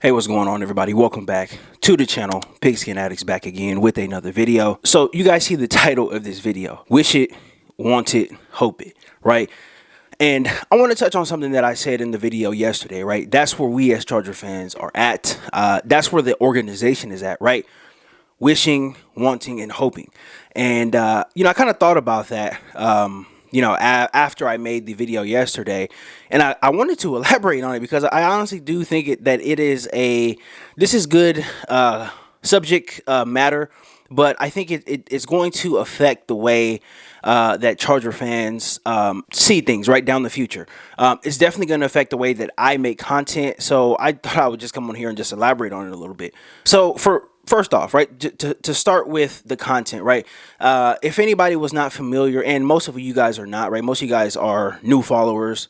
Hey, what's going on, everybody? Welcome back to the channel. Pigskin Addicts back again with another video. So you guys see the title of this video: wish it, want it, hope it, right? And I want to touch on something that I said in the video yesterday, right? That's where we as Charger fans are at. That's where the organization is at, right? Wishing, wanting, and hoping. And I kind of thought about that. After I made the video yesterday, and I wanted to elaborate on it because I honestly do think that this is good subject matter, but I think it's going to affect the way that Charger fans see things right down the future. It's definitely going to affect the way that I make content, so I thought I would just come on here and just elaborate on it a little bit. So first off, right, to start with the content, right? If anybody was not familiar, and most of you guys are not, right? Most of you guys are newer followers.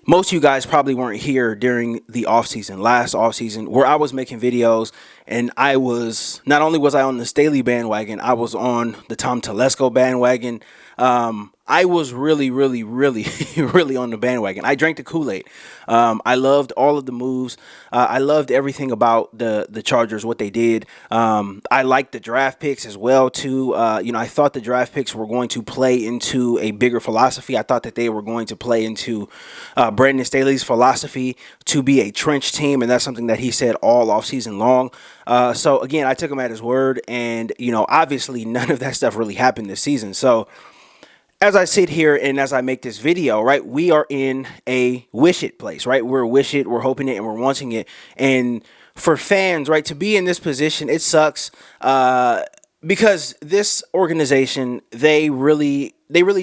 Most of you guys probably weren't here during the last off season, where I was making videos, and not only was I on the Staley bandwagon, I was on the Tom Telesco bandwagon. I was really, really, really, really on the bandwagon. I drank the Kool-Aid. I loved all of the moves. I loved everything about the Chargers, what they did. I liked the draft picks as well, too. I thought the draft picks were going to play into a bigger philosophy. I thought that they were going to play into Brandon Staley's philosophy to be a trench team, and that's something that he said all offseason long. So, again, I took him at his word, and, obviously none of that stuff really happened this season. So, as I sit here and as I make this video, right, we are in a wish it place, right? We're wish it, we're hoping it, and we're wanting it. And for fans, right, to be in this position, it sucks because this organization, they really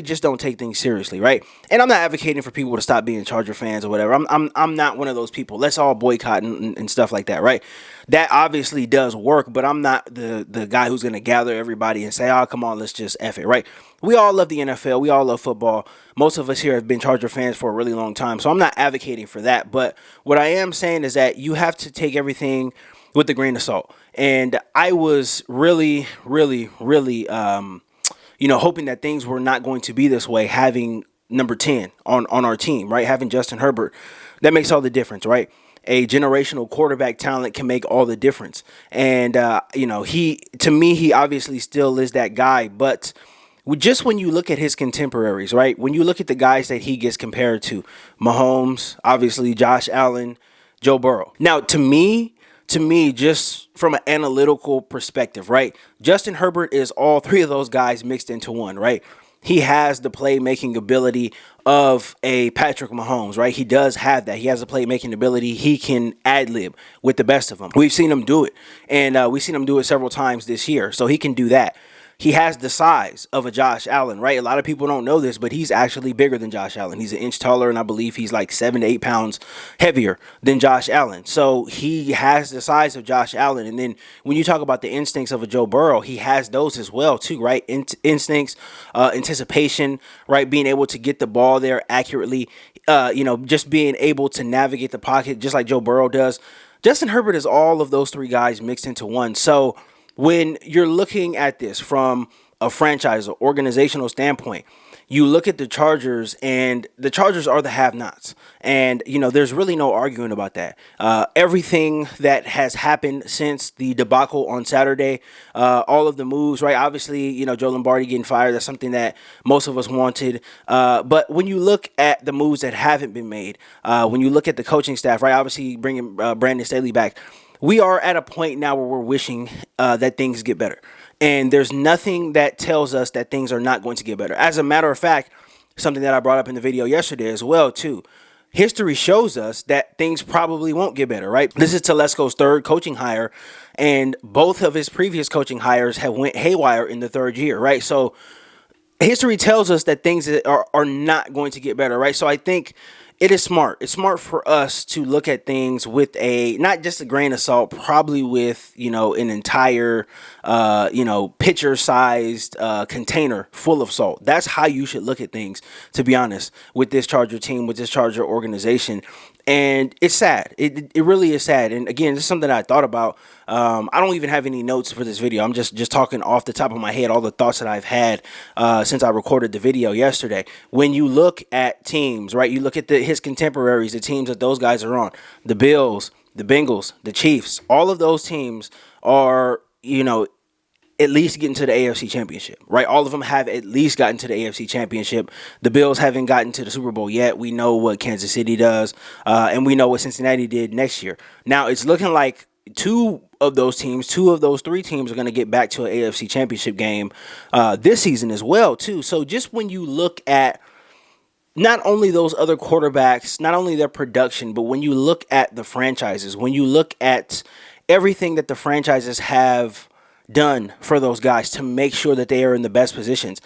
just don't take things seriously, right? And I'm not advocating for people to stop being Charger fans or whatever. I'm not one of those people. Let's all boycott and stuff like that, right? That obviously does work, but I'm not the guy who's going to gather everybody and say, oh, come on, let's just F it, right? We all love the NFL. We all love football. Most of us here have been Charger fans for a really long time, so I'm not advocating for that. But what I am saying is that you have to take everything with a grain of salt. And I was really, really, really, hoping that things were not going to be this way, having number 10 on our team, right? Having Justin Herbert. That makes all the difference, right? A generational quarterback talent can make all the difference. And, he obviously still is that guy. But just when you look at his contemporaries, right? When you look at the guys that he gets compared to, Mahomes, obviously Josh Allen, Joe Burrow. Now, to me, just from an analytical perspective, right? Justin Herbert is all three of those guys mixed into one, right? He has the playmaking ability of a Patrick Mahomes, right? He does have that. He has the playmaking ability. He can ad-lib with the best of them. We've seen him do it, and we've seen him do it several times this year, so he can do that. He has the size of a Josh Allen, right? A lot of people don't know this, but he's actually bigger than Josh Allen. He's an inch taller, and I believe he's like 7 to 8 pounds heavier than Josh Allen. So he has the size of Josh Allen. And then when you talk about the instincts of a Joe Burrow, he has those as well, too, right? Instincts, anticipation, right? Being able to get the ball there accurately, just being able to navigate the pocket just like Joe Burrow does. Justin Herbert is all of those three guys mixed into one. So when you're looking at this from a franchise or organizational standpoint, you look at the Chargers, and the Chargers are the have-nots. And, there's really no arguing about that. Everything that has happened since the debacle on Saturday, all of the moves, right? Obviously, Joe Lombardi getting fired, that's something that most of us wanted. But when you look at the moves that haven't been made, when you look at the coaching staff, right? Obviously, bringing Brandon Staley back, we are at a point now where we're wishing that things get better. And there's nothing that tells us that things are not going to get better. As a matter of fact, something that I brought up in the video yesterday as well, too. History shows us that things probably won't get better, right? This is Telesco's third coaching hire, and both of his previous coaching hires have went haywire in the third year, right? So history tells us that things are not going to get better, right? So I think it is smart. It's smart for us to look at things with not just a grain of salt, probably with, an entire, pitcher-sized container full of salt. That's how you should look at things, to be honest, with this Charger team, with this Charger organization. And it's sad. It really is sad. And again, this is something that I thought about. I don't even have any notes for this video. I'm just talking off the top of my head, all the thoughts that I've had since I recorded the video yesterday. When you look at teams, right, you look at his contemporaries, the teams that those guys are on, the Bills, the Bengals, the Chiefs, all of those teams are, at least getting to the AFC Championship, right? All of them have at least gotten to the AFC Championship. The Bills haven't gotten to the Super Bowl yet. We know what Kansas City does, and we know what Cincinnati did next year. Now, it's looking like two of those three teams are going to get back to an AFC Championship game this season as well, too. So just when you look at not only those other quarterbacks, not only their production, but when you look at the franchises, when you look at everything that the franchises have done for those guys to make sure that they are in the best positions,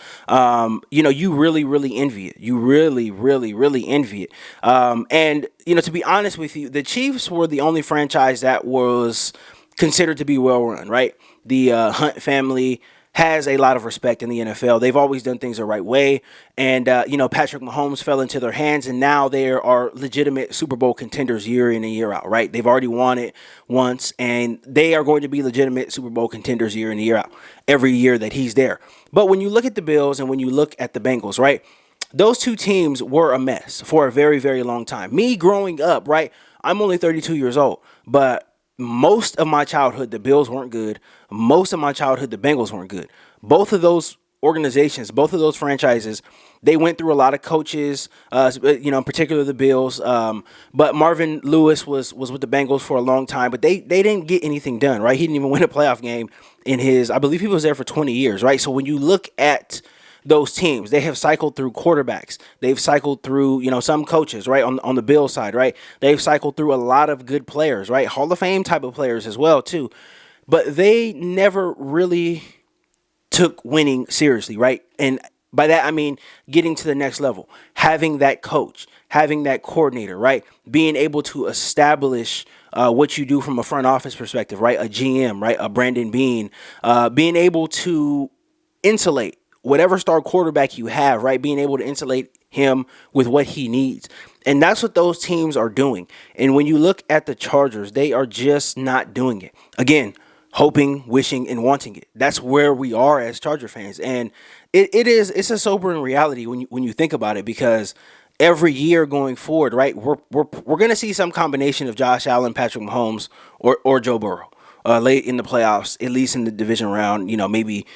you really, really envy it. You really, really, really envy it. And to be honest with you, the Chiefs were the only franchise that was considered to be well run, right? The Hunt family has a lot of respect in the NFL. They've always done things the right way. And, Patrick Mahomes fell into their hands, and now they are legitimate Super Bowl contenders year in and year out, right? They've already won it once, and they are going to be legitimate Super Bowl contenders year in and year out every year that he's there. But when you look at the Bills and when you look at the Bengals, right, those two teams were a mess for a very, very long time. Me growing up, right, I'm only 32 years old, but most of my childhood, the Bills weren't good. Most of my childhood, the Bengals weren't good. Both of those organizations, both of those franchises, they went through a lot of coaches, in particular the Bills. But Marvin Lewis was with the Bengals for a long time, but they didn't get anything done, right? He didn't even win a playoff game I believe he was there for 20 years, right? So when you look at those teams, they have cycled through quarterbacks. They've cycled through, some coaches, right, on the Bills side, right? They've cycled through a lot of good players, right? Hall of Fame type of players as well, too. But they never really took winning seriously, right? And by that, I mean getting to the next level, having that coach, having that coordinator, right? Being able to establish what you do from a front office perspective, right? A GM, right? A Brandon Beane, being able to insulate whatever star quarterback you have, right? Being able to insulate him with what he needs. And that's what those teams are doing. And when you look at the Chargers, they are just not doing it. Again, hoping, wishing, and wanting it. That's where we are as Charger fans. And it's a sobering reality when you think about it, because every year going forward, right, we're going to see some combination of Josh Allen, Patrick Mahomes, or Joe Burrow late in the playoffs, at least in the division round, maybe,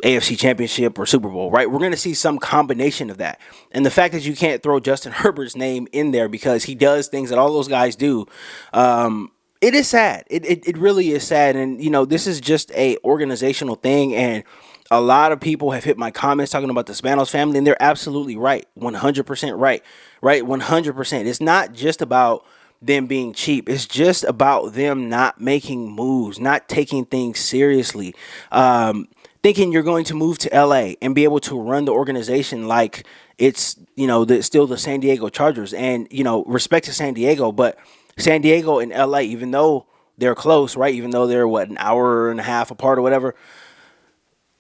AFC Championship or Super Bowl, right? We're going to see some combination of that. And the fact that you can't throw Justin Herbert's name in there because he does things that all those guys do, it is sad. It really is sad. And, this is just a organizational thing. And a lot of people have hit my comments talking about the Spanos family, and they're absolutely right. 100% right? 100%. It's not just about them being cheap. It's just about them not making moves, not taking things seriously. Thinking you're going to move to LA and be able to run the organization like it's, still the San Diego Chargers. And, respect to San Diego, but San Diego and LA, even though they're close, right? Even though they're an hour and a half apart or whatever,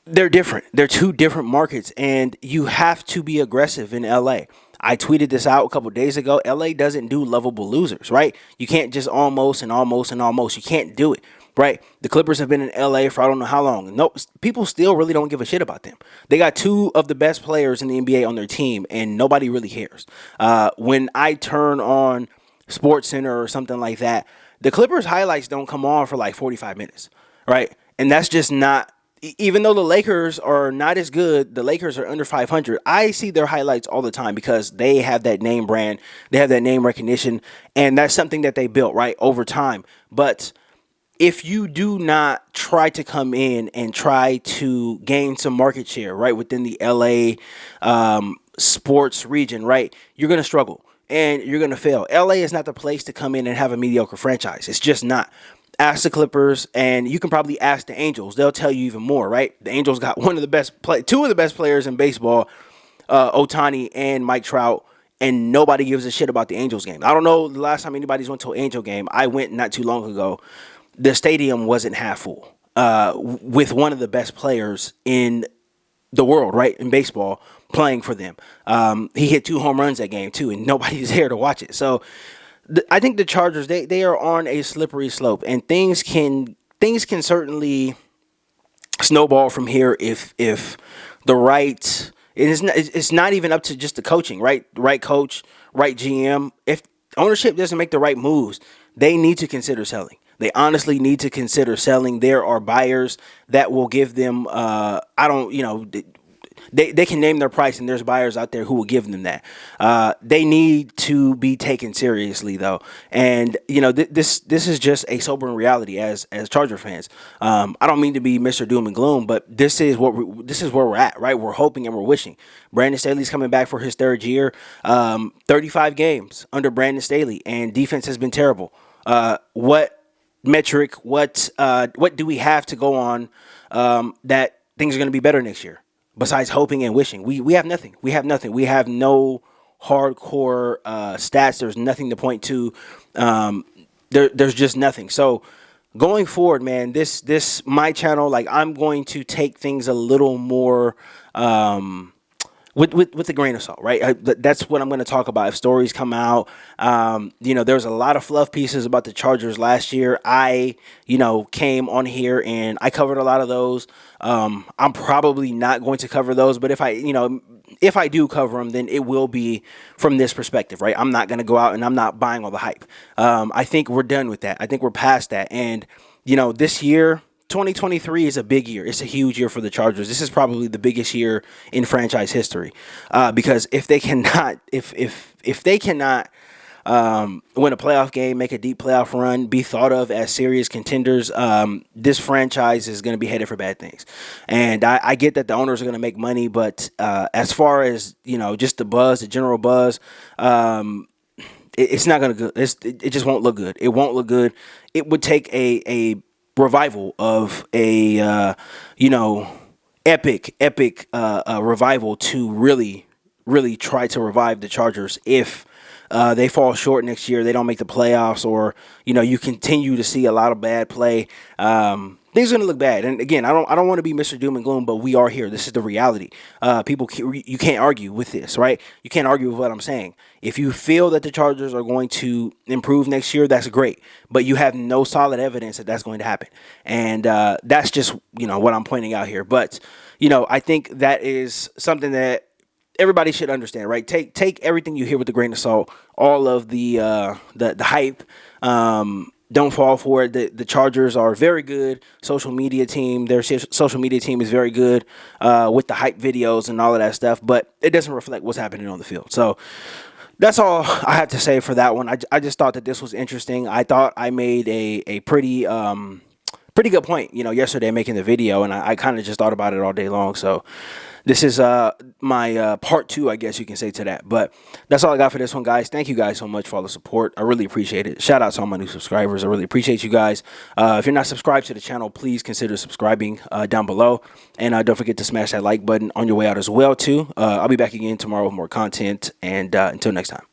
they're different. They're two different markets, and you have to be aggressive in LA. I tweeted this out a couple of days ago. LA doesn't do lovable losers, right? You can't just almost and almost and almost. You can't do it. Right? The Clippers have been in LA for I don't know how long. No, people still really don't give a shit about them. They got two of the best players in the NBA on their team, and nobody really cares. When I turn on SportsCenter or something like that, the Clippers highlights don't come on for like 45 minutes, right? And that's just not, even though the Lakers are not as good, the Lakers are under 500. I see their highlights all the time because they have that name brand, they have that name recognition, and that's something that they built, right, over time. But if you do not try to come in and try to gain some market share, right, within the LA sports region, right, you're going to struggle and you're going to fail. LA is not the place to come in and have a mediocre franchise. It's just not. Ask the Clippers, and you can probably ask the Angels. They'll tell you even more, right? The Angels got two of the best players in baseball, Ohtani and Mike Trout, and nobody gives a shit about the Angels game. I don't know the last time anybody's went to an Angel game. I went not too long ago. The stadium wasn't half full with one of the best players in the world, right, in baseball, playing for them. He hit 2 home runs that game too, and nobody's there to watch it. So I think the Chargers, they are on a slippery slope, and things can certainly snowball from here if the right it's not even up to just the coaching, right coach, right GM. If ownership doesn't make the right moves, they need to consider selling. They honestly need to consider selling. There are buyers that will give them they can name their price, and there's buyers out there who will give them that. They need to be taken seriously, though, and this is just a sobering reality as Charger fans. I don't mean to be Mr. Doom and Gloom, but this is where we're at, right? We're hoping and we're wishing. Brandon Staley's coming back for his 3rd year. 35 games under Brandon Staley, and defense has been terrible. What metric? What do we have to go on that things are going to be better next year? Besides hoping and wishing, we have nothing. We have nothing. We have no hardcore stats. There's nothing to point to. There's just nothing. So going forward, man, this my channel, like, I'm going to take things a little more with a grain of salt, right? That's what I'm going to talk about. If stories come out, there's a lot of fluff pieces about the Chargers last year. I came on here and I covered a lot of those. I'm probably not going to cover those, but if I do cover them, then it will be from this perspective, right? I'm not going to go out and I'm not buying all the hype. I think we're done with that. I think we're past that. And, this year, 2023 is a big year. It's a huge year for the Chargers. This is probably the biggest year in franchise history, because if they cannot, if they cannot win a playoff game, make a deep playoff run, be thought of as serious contenders, this franchise is going to be headed for bad things. And I get that the owners are going to make money, but as far as just the buzz, the general buzz, it's not going to good. It just won't look good. It won't look good. It would take a revival of a epic revival to really try to revive the Chargers. If they fall short next year, they don't make the playoffs, or you continue to see a lot of bad play, things are going to look bad. And again, I don't want to be Mr. Doom and Gloom, but we are here. This is the reality. You can't argue with this, right? You can't argue with what I'm saying. If you feel that the Chargers are going to improve next year, that's great. But you have no solid evidence that that's going to happen. And that's just, what I'm pointing out here. But, I think that is something that everybody should understand, right? Take everything you hear with a grain of salt. All of the hype. Don't fall for it. The Chargers are very good social media team. Their social media team is very good with the hype videos and all of that stuff, but it doesn't reflect what's happening on the field. So that's all I have to say for that one. I just thought that this was interesting. I thought I made a pretty good point, yesterday making the video, and I kind of just thought about it all day long. So this is my part 2, I guess you can say, to that. But that's all I got for this one, guys. Thank you guys so much for all the support. I really appreciate it. Shout out to all my new subscribers. I really appreciate you guys. If you're not subscribed to the channel, please consider subscribing down below. And don't forget to smash that like button on your way out as well, too. I'll be back again tomorrow with more content. And until next time.